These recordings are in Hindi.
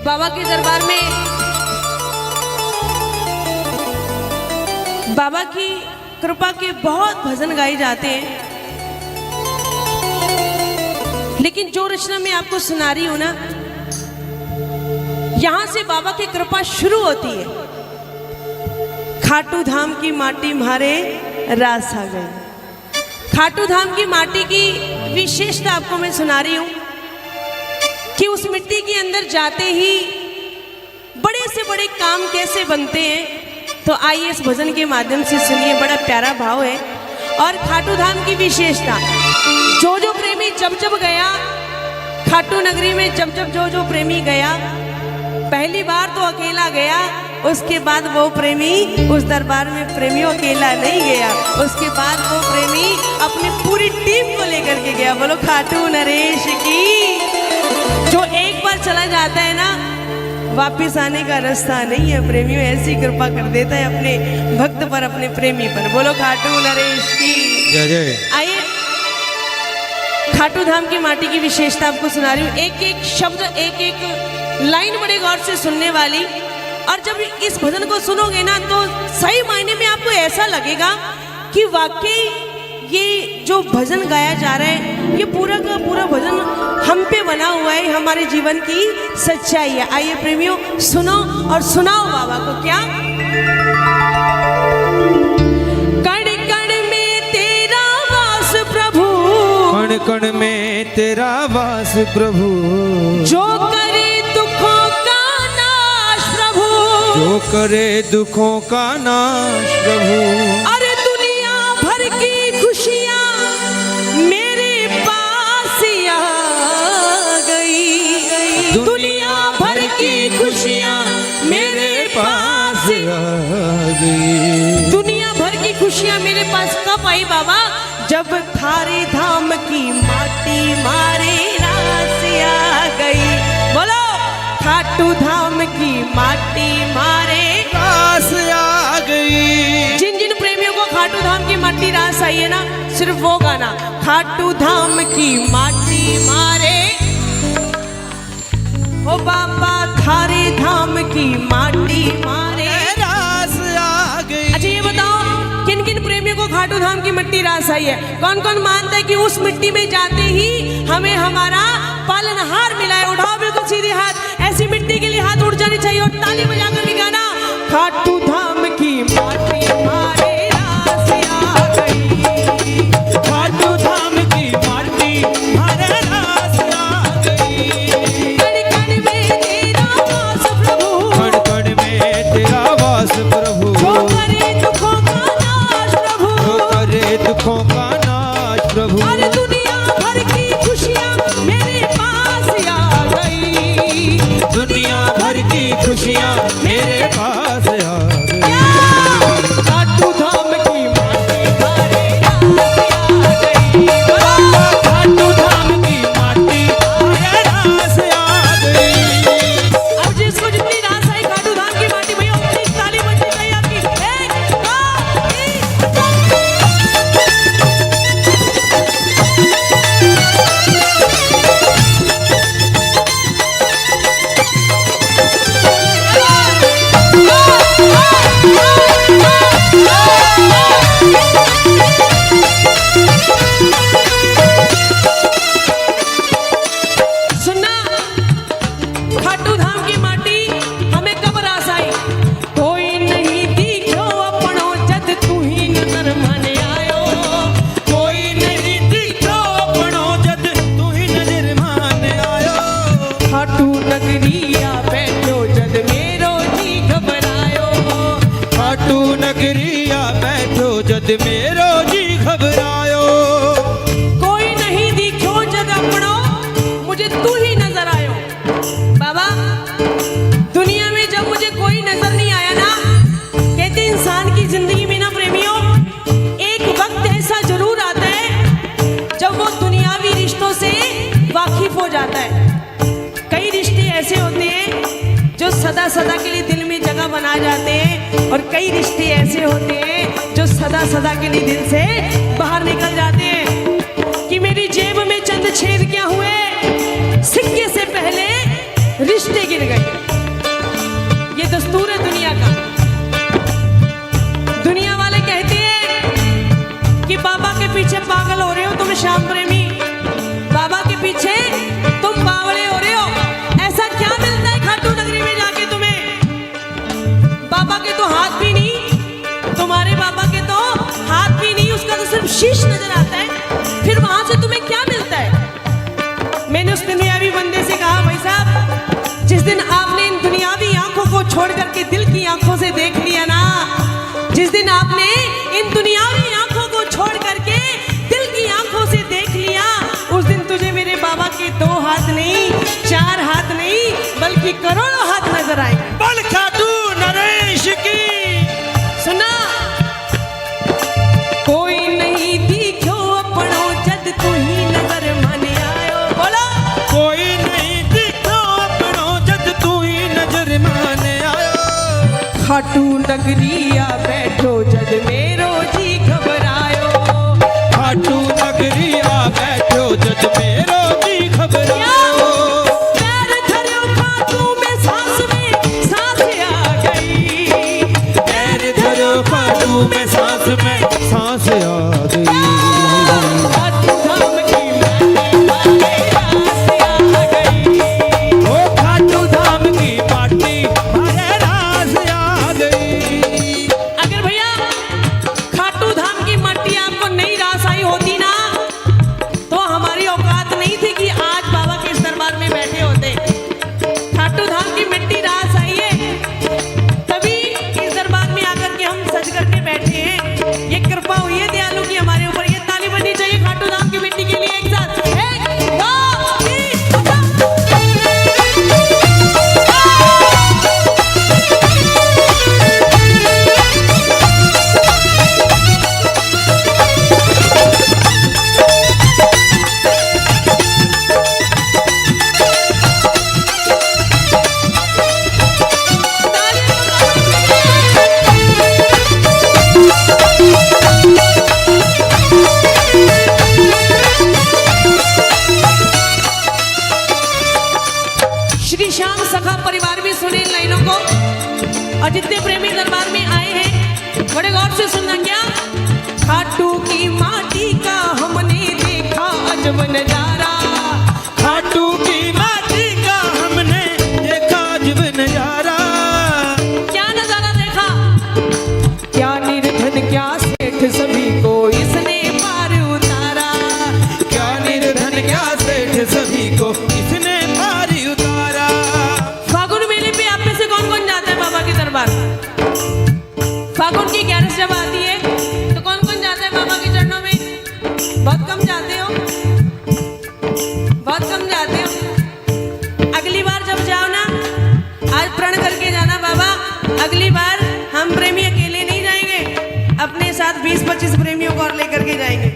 बाबा के दरबार में बाबा की कृपा के बहुत भजन गाए जाते हैं, लेकिन जो रचना मैं आपको सुना रही हूं ना, यहां से बाबा की कृपा शुरू होती है। खाटू धाम की माटी मारे रास आ गई। खाटू धाम की माटी की विशेषता आपको मैं सुना रही हूं कि उस मिट्टी के अंदर जाते ही बड़े से बड़े काम कैसे बनते हैं। तो आइए इस भजन के माध्यम से सुनिए, बड़ा प्यारा भाव है। और खाटू धाम की विशेषता, जो प्रेमी जब गया खाटू नगरी में, जब जो प्रेमी गया, पहली बार तो अकेला गया, उसके बाद वो प्रेमी उस दरबार में प्रेमियों अकेला नहीं गया, उसके बाद वो प्रेमी अपनी पूरी टीम को लेकर के गया। बोलो खाटू नरेश की। जो एक बार चला जाता है ना, वापिस आने का रास्ता नहीं है। प्रेमियों ऐसी कृपा कर देता है अपने भक्त पर, अपने प्रेमी पर। बोलो खाटू नरेश की जय जय। आइए खाटू धाम की माटी की विशेषता आपको सुना रही हूँ। एक एक शब्द, एक एक लाइन बड़े गौर से सुनने वाली। और जब इस भजन को सुनोगे ना, तो सही मायने में आपको ऐसा लगेगा कि वाकई ये जो भजन गाया जा रहा है, ये पूरा का पूरा भजन हम पे बना हुआ है, हमारे जीवन की सच्चाई है। आइए प्रेमियों, सुनो और सुनाओ बाबा को। क्या कण कण में तेरा वास प्रभु, कण कण में तेरा वास प्रभु, जो करे दुखों का नाश प्रभु, जो करे दुखों का नाश प्रभु। अरे दुनिया भर की खुशियाँ मेरे पास आ गई, दुनिया भर की खुशियाँ मेरे पास आ गई। दुनिया भर की खुशियाँ मेरे पास कब आई बाबा? जब थारे धाम की माटी मारे रास आ गई। बोलो खाटू धाम की माटी मारे रास आ गई। जिन जिन प्रेमियों को खाटू धाम की माटी रास आई है ना, सिर्फ वो गाना, खाटू धाम की माटी मारे, ओ बाबा थारे धाम की माटी मारे रास आ गई। अच्छा ये बताओ, किन किन प्रेमियों को खाटू धाम की मिट्टी रास आई है? कौन कौन मानता है कि उस मिट्टी में जाते ही हमें हमारा पालनहार मिला है? उठाओ बिल्कुल सीधे हाथ, ऐसी मिट्टी के लिए हाथ उठ जाने चाहिए और ताली बजाकर के गाना, खाटू धाम की माटी मारे रास आ गई, खाटू धाम की माटी मारे रास आ गई। कण कण में तेरा वास प्रभु, कण कण में तेरा वास प्रभु, जो करे दुखों का नाश प्रभु, जो करे दुखों का नाश प्रभु। अरे दुनिया भर की खुशियाँ मेरे पास आ गई, दुनिया भर की खुशियाँ मेरे पास आ गई। खाटू धाम की माटी मारे रास आ गई, खाटू धाम की माटी मारे रास आ गई। अब जिसको जितनी रास आई खाटू धाम की माटी, भैया अपनी ताली बजनी चाहिए आपकी। एक, दो, तीन, सुनना, खाटू धाम की माटी हमें कब रास आई? कोई नहीं दिखो अपनो जद तू ही नजर माने आयो, कोई नहीं दिखो अपनो जद तू ही नजर माने आयो। खाटू नगरिया बैठो जद मेरो जी घबरायो, खाटू नगरिया बैठो जद मेरो जी घबरायो। कोई नहीं दिखो जद अपनो मुझे तू ही नजर आयो। बाबा दुनिया में जब मुझे कोई नजर नहीं आया ना, कहते इंसान की जिंदगी में ना प्रेमियों, एक वक्त ऐसा जरूर आता है जब वो दुनियावी रिश्तों से वाकिफ हो जाता है। कई रिश्ते ऐसे होते हैं जो सदा सदा के लिए दिल में जगह बना जाते हैं, और कई रिश्ते ऐसे होते हैं जो सदा सदा के लिए दिल से बाहर निकल जाते हैं। कि मेरी जेब में चंद छेद क्या हुए, सिक्के से पहले रिश्ते के गिर गई। ये दस्तूर है दुनिया का। दुनिया वाले कहते हैं कि बाबा के पीछे पागल हो रहे हो तुम श्याम प्रेमी, बाबा के पीछे तुम बावड़े हो रहे हो। ऐसा क्या मिलता है खाटू नगरी में जाके तुम्हें? बाबा के तो हाथ भी नहीं, तुम्हारे बाबा के तो हाथ भी नहीं, उसका तो सिर्फ शीश नजर आता है। फिर वहां से तुम्हें क्या मिलता है? मैंने उस दुनियावी बंदे से कहा, भाई साहब, जिस दिन आपने इन दुनियावी आंखों को छोड़ करके दिल की आंखों से देख लिया ना, जिस दिन आपने इन दुनियावी आंखों को छोड़ करके दिल की आंखों से देख लिया, उस दिन तुझे मेरे बाबा के 2 हाथ नहीं, 4 हाथ नहीं, बल्कि करोड़ों हाथ नजर आएंगे। बल खाटू नरेश की सुना, कोई नहीं दिखो अपनो जद तू ही नजर माने आयो। बोलो, कोई नहीं दिखो अपनो जद तू ही नजर माने आयो। खाटू नगरिया बैठो जद मेरो जी घबरायो। खाटू नगरी आ बैठो जद मेरो जी घबरायो। पैर धरो खाटू में सांस आ गई। पैर धरो खाटू में सांस आ गई। खाटू धाम की माटी रास आ गई। ओ खाटू धाम की माटी मारे रास आ गई। अगर भैया खाटू धाम की मट्टी आपको नहीं रास आई होती ना, तो हमारी औकात नहीं थी कि आज बाबा के इस दरबार में बैठे होते। खाटू धाम की मिट्टी रास आई है, तभी इस दरबार में आकर के हम सज करके बैठे हैं। ये कृपा हुई है दयालु की हमारे ऊपर। ये ताली बजनी चाहिए खाटू धाम की मिट्टी के लिए। एक साथ 1 2 3 श्री श्याम सखा परिवार भी सुने इन लाइनों को, और जितने प्रेमी दरबार में आए हैं बड़े गौर से सुनना। क्या खाटू की माटी का हमने देखा अजब नजारा। खाटू की माटी का हमने देखा अजब नजारा। क्या नजारा देखा? क्या निर्धन क्या सेठ सभी को इसने पार उतारा। क्या निर्धन क्या सेठ सभी को इसने पार उतारा। फागुन मेले पे आप में से कौन कौन जाता है बाबा के दरबार? फागुन की 11 जब आती है तो कौन कौन जाता है बाबा के चरणों में? बहुत कम जाते हो, बहुत कम जाते हो। अगली बार जब जाओ ना, आज प्रण करके जाना, बाबा अगली बार हम प्रेमी अकेले नहीं जाएंगे, अपने साथ 20-25 प्रेमियों को और लेकर के जाएंगे।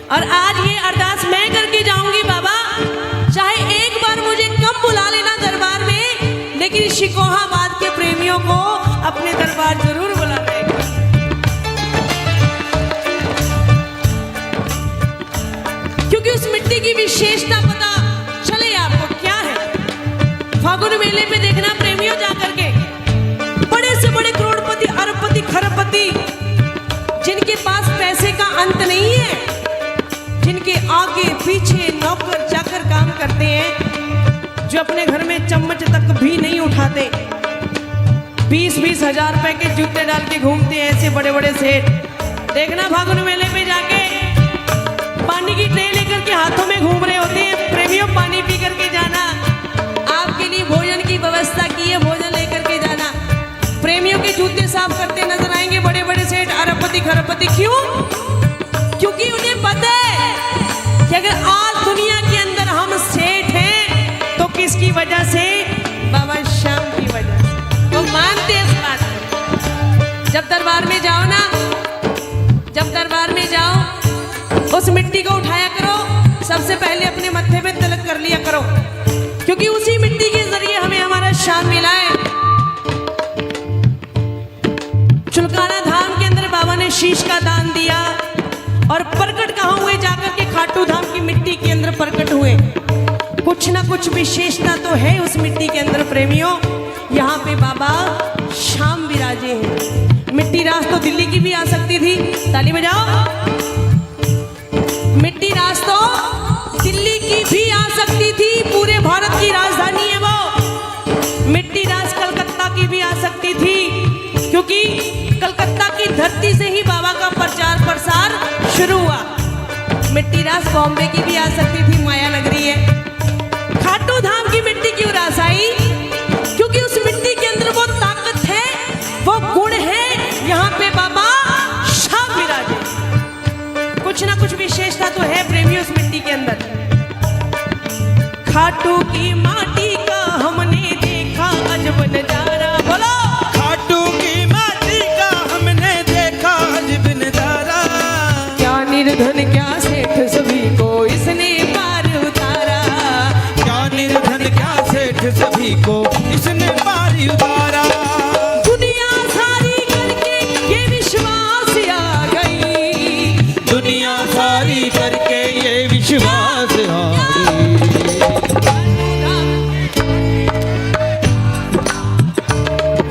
और आज ये अरदास मैं करके जाऊंगी, बाबा चाहे एक बार मुझे कम बुला लेना दरबार में, लेकिन शिकोहाबाद के प्रेमियों को अपने दरबार जरूर बुलाना है। क्योंकि उस मिट्टी की विशेषता पता चले आपको क्या है। फागुन मेले पे देखना प्रेमियों जाकर के, बड़े से बड़े करोड़पति, अरबपति, खरबपति, जिनके पास पैसे का अंत नहीं है, जिनके आगे पीछे नौकर जाकर काम करते हैं, जो अपने घर में चम्मच तक भी नहीं उठाते, 20-20 हजार रुपए के जूते डाल के घूमते हैं ऐसे बड़े बड़े सेठ। देखना फागुन मेले पे जाके पानी की ट्रे लेकर के हाथों में घूम रहे होते हैं। प्रेमियों पानी पी करके जाना, आपके लिए भोजन की व्यवस्था की है, भोजन लेकर के जाना। प्रेमियों के जूते साफ करते नजर आएंगे बड़े बड़े सेठ, अरबपति, खरबपति। क्यों? क्योंकि उन्हें पता है कि अगर आज दुनिया के अंदर हम सेठ हैं तो किसकी वजह से? बाबा श्याम की वजह से। वो मानते हैं इस बात को। जब दरबार में जाओ ना, जब दरबार में जाओ, उस मिट्टी को उठाया करो, सबसे पहले अपने मत्थे पे तिलक कर लिया करो, क्योंकि उसी मिट्टी के जरिए हमें हमारा श्याम मिला है। चुलकाना धाम के अंदर बाबा ने शीश का दान दिया, और प्रकट कहाँ हुए? जाकर के खाटू धाम की मिट्टी के अंदर प्रकट हुए। कुछ कुछ ना कुछ विशेषता तो है उस मिट्टी के अंदर प्रेमियों। यहाँ पे बाबा शाम विराजे हैं। मिट्टी रास तो दिल्ली की भी आ सकती थी, ताली बजाओ। मिट्टी रास तो दिल्ली की भी आ सकती थी, पूरे भारत की राजधानी है वो। मिट्टी रास कलकत्ता की भी आ सकती थी, क्योंकि कलकत्ता की धरती से ही बाबा का प्रचार प्रसार शुरू हुआ। मिट्टी रास बॉम्बे की भी आ सकती थी, माया नगरी है। खाटू धाम की मिट्टी क्यों रास आई? क्योंकि उस मिट्टी के अंदर वो ताकत है, वो गुण है। यहाँ पे बाबा शाम विराजे। कुछ ना कुछ विशेषता तो है प्रेमियों उस मिट्टी के अंदर। खाटू की माटी का हमने देखा अजब नजारा। बोलो, खाटू की माटी का हमने देखा अजब नजारा। क्या निर्धन क्या सेठ सभी को इसने पार उतारा। क्या निर्धन क्या सेठ सभी को इसने पारी उतारा। दुनिया सारी करके ये विश्वास आ गई। दुनिया सारी करके ये विश्वास आ गई।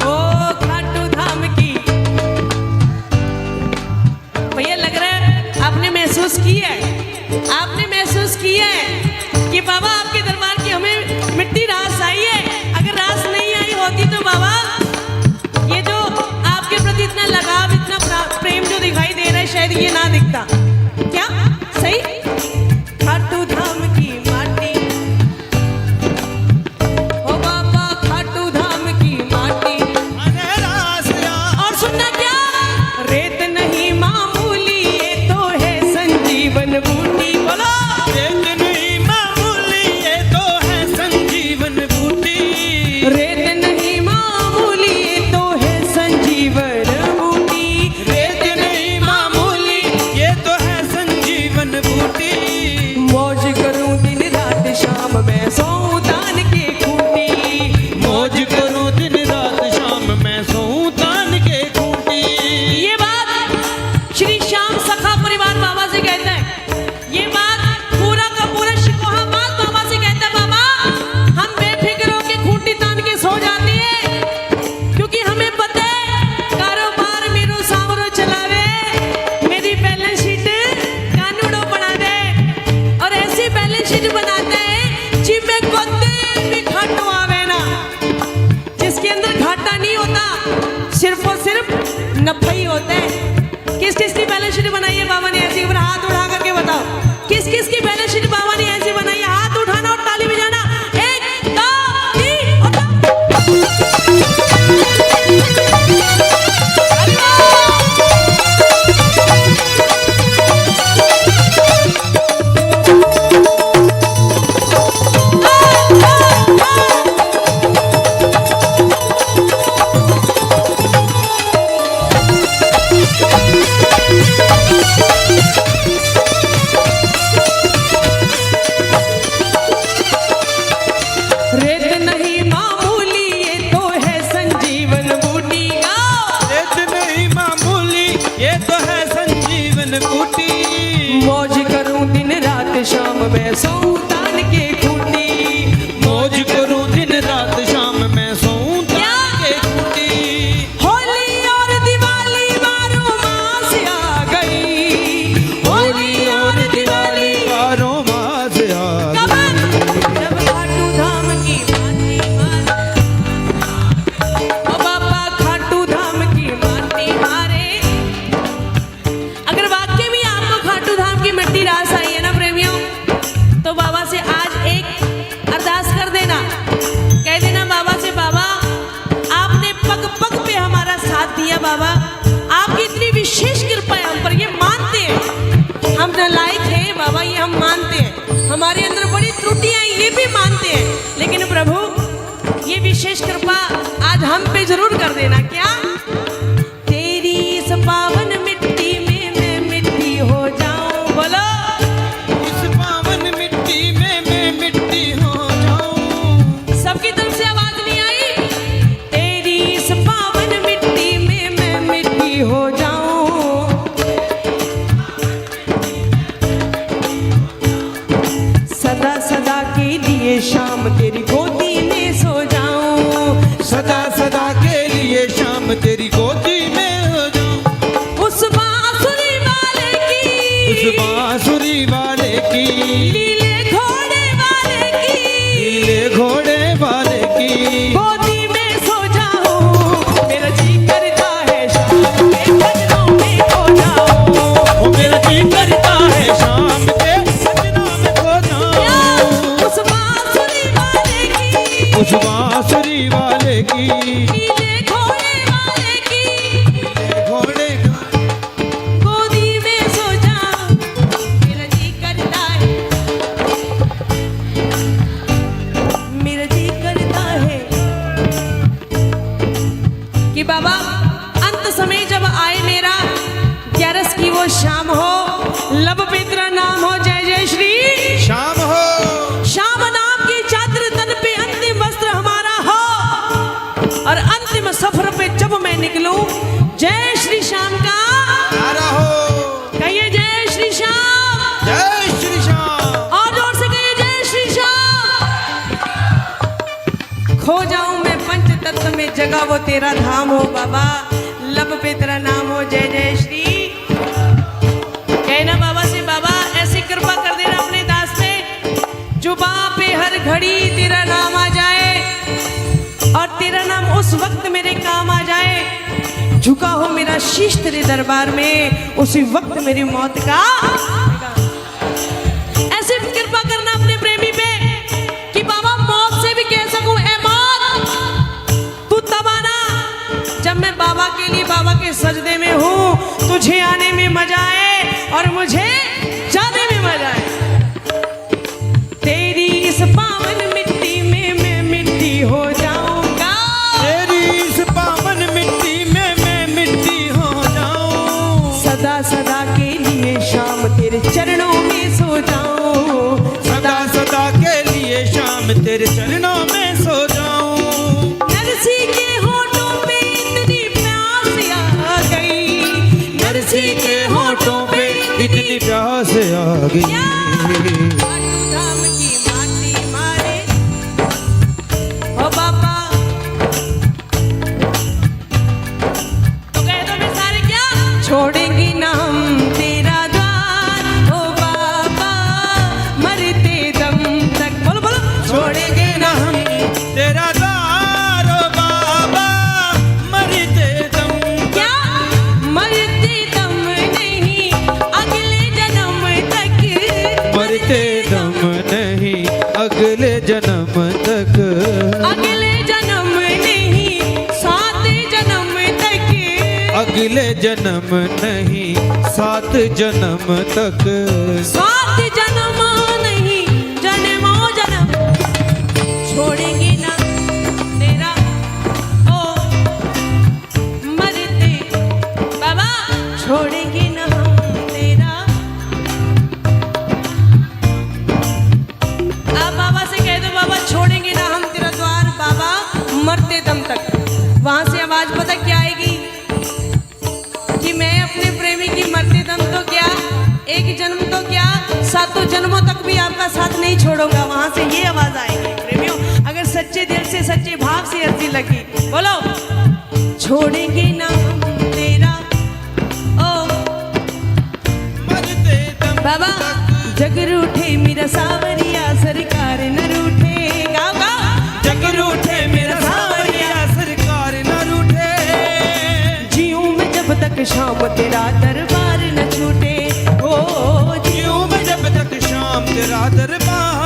ओ खाटू धाम की भैया, लग रहा है आपने महसूस किया है, आपने महसूस किया है कि बाबा आपके दरबार की हमें मिट्टी रास आई है। अगर रास नहीं आई होती तो बाबा ये जो आपके प्रति इतना लगाव, इतना प्रेम जो दिखाई दे रहा है, शायद ये ना दिखता। क्या सही? खाटू धाम की माटी, ओ बाबा खाटू धाम की माटी। अरे रास आ। और सुनना क्या, रेत नहीं मामूली ये तो है संजीवन बूटी। बोलो, रेत नहीं मामूली ये तो है संजीवन बूटी। रेत नहीं मामूली ये तो है संजीवन बूटी। रेत नहीं मामूली ये तो है संजीवन बूटी। मौज करूं दिन रात शाम मैं सोऊं तान के खूंटी। मौज करूं दिन रात शाम मैं सोऊं तान के खूंटी। ये बात श्री श्याम सखा परिवार बाबा से कहता है। ये बात पूरा का पूरा शिकोहाबाद बाबा से कहता है। बाबा हम बेफिक्र होके खूंटी तान के सो जाते हैं, क्योंकि हमें पता है कारोबार मेरो सावरो चलावे, मेरी बैलेंस शीट कानूनों बना दे। और ऐसी बैलेंस शीट बनाता है जिसमें कोते भी घाटो आवे ना, जिसके अंदर घाटा नहीं होता, सिर्फ और सिर्फ नफा ही होता है। किस किस की बैलेंस शीट बनाई है बाबा ने ऐसी? हाथ उठा करके बताओ, किस किस की बैलेंस शीट बाबा ने ऐसी बनाई है? हाथ उठाना और ताली बजाना। एक, दो, तीन, और रेत नहीं मामूली ये तो है संजीवन बूटी। रेत नहीं मामूली ये तो है संजीवन बूटी। मौज करूं दिन रात शाम मैं सोऊं तान के खूंटी। मौज करूं दिन रात शाम मैं सोऊं तान के खूंटी। होली और दिवाली बारों मास आ गई। होली और दिवाली बारों मास आ कब? जब खाटू धाम की माटी मारे। ओ बाबा खाटू धाम की माटी मारे। अगर वाकई में आपको खाटू धाम की मिट्टी रास आई है ना प्रेमियों, तो बाबा से आज एक अरदास कर देना। कह देना बाबा से, बाबा आपने पग पग पे हमारा साथ दिया। बाबा आपकी इतनी विशेष कृपा है हम पर, ये मानते हैं हम नालायक हैं बाबा, ये हम मानते हैं। हमारे अंदर बड़ी त्रुटियां हैं, ये भी मानते हैं। लेकिन प्रभु ये विशेष कृपा आज हम पे जरूर कर देना। क्या? तेरी इस पावन मिट्टी में मैं मिट्टी हो जाऊं। बोलो, इस पावन मिट्टी में मैं मिट्टी हो जाऊं। सबकी तरफ से आवाज नहीं आई? तेरी इस पावन मिट्टी में मैं मिट्टी हो जाऊं। सदा सदा के लिए सदा सदा के लिए शाम तेरी गोदी में हो जाऊं। उस बांसुरी वाले की, उस बांसुरी वाले की, लीले घोड़े वाले की, नीले घोड़े वाले की गोदी में सो जाऊं। मेरा जी करता है शाम के भजनों में खो जाऊं। ओ मेरा जी करता है शाम के सजनों में खो जाऊं। उस बांसुरी वाले की, उस बांसुरी वाले की, नीले घोड़े वाले की, नीले घोड़े गोदी में सो जाऊं। मेरा जी करता है, मेरा जी करता है कि बाबा अंत समय जब आए मेरा, 11 की वो शाम हो, लब पे तेरा नाम हो, जय जय श्री शाम हो। श्याम नाम की चादर तन पे, अंतिम वस्त्र हमारा हो, और अंतिम सफर पे जब मैं निकलूं, जय श्री श्याम का नारा हो। कहिए जय श्री श्याम, जय श्री श्याम। और जोर से कहिए जय श्री श्याम। खो जाऊं मैं पंच तत्व में, जगह वो तेरा धाम हो बाबा, लब पे तेरा नाम हो, जय जय श्री। कहना बाबा से, बाबा ऐसी कृपा कर देना अपने दास पे, जुबां पे हर घड़ी तेरा नाम आ जाए, और तेरा नाम उस वक्त मेरे काम आ जाए, झुका हो मेरा शीश तेरे दरबार में, उसी वक्त मेरी मौत का। ऐसे कृपा करना अपने प्रेमी पे कि बाबा मौत से भी कह सकूं, ए मौत तू तब आना जब मैं बाबा के लिए बाबा के सजदे में हूँ, तुझे आने में मजा आए और मुझे जाने में मजा आए। तेरी इस पावन मिट्टी में मैं मिट्टी हो जाऊंगा, तेरी इस पावन मिट्टी में मैं मिट्टी हो जाऊं। सदा सदा के लिए शाम तेरे चरणों में सो जाऊं, सदा सदा के लिए शाम तेरे चरणों में सो जाऊं। नरसी के होठों पे इतनी प्यास आ गई, नरसी के होठों पे इतनी प्यास आ गई। खाटू धाम की माटी मारे ओ बाबा, तो कह दो मैं सारे क्या छोड़ेंगी ना हम तेरा द्वार, ओ बाबा मरते दम तक। बोलो बोलो, छोड़ेंगे ना हम तेरा द्वार ओ बाबा मरते दम। क्या, मरते दम नहीं अगले जन्म तक, मरते दम नहीं अगले जन्म तक। अगले जन्म नहीं 7 जन्म तक, अगले जन्म नहीं 7 जन्म तक। 7 जन्म नहीं जन्मों जन्म, छोड़ेंगे ना तेरा ओ मरते बाबा, छोड़ेंगे ना हम तेरा। आप बाबा से कह दो, बाबा छोड़ेंगे ना हम तेरा द्वार, बाबा मरते दम तक। वहां से आवाज पता क्या आएगी कि मैं अपने प्रेमी की मरते दम तो क्या, एक जन्म तो क्या, 7 जन्मों तक भी आपका साथ नहीं छोड़ूंगा। वहां से ये आवाज आएगी प्रेमियों, अगर सच्चे दिल से सच्चे भाव से अर्जी लगी, बोलो छोड़ेंगे ना हम तेरा ओ मरते दम बाबा। जग रूठे मेरा सावरिया, सरकार न रूठे, गाओ गाओ। जग रूठे मेरा सावरिया, सरकार न रूठे। जीऊं मैं जब तक शाम तेरा दरबार न छूटे, ओ जीऊं मैं जब तक शाम तेरा दरबार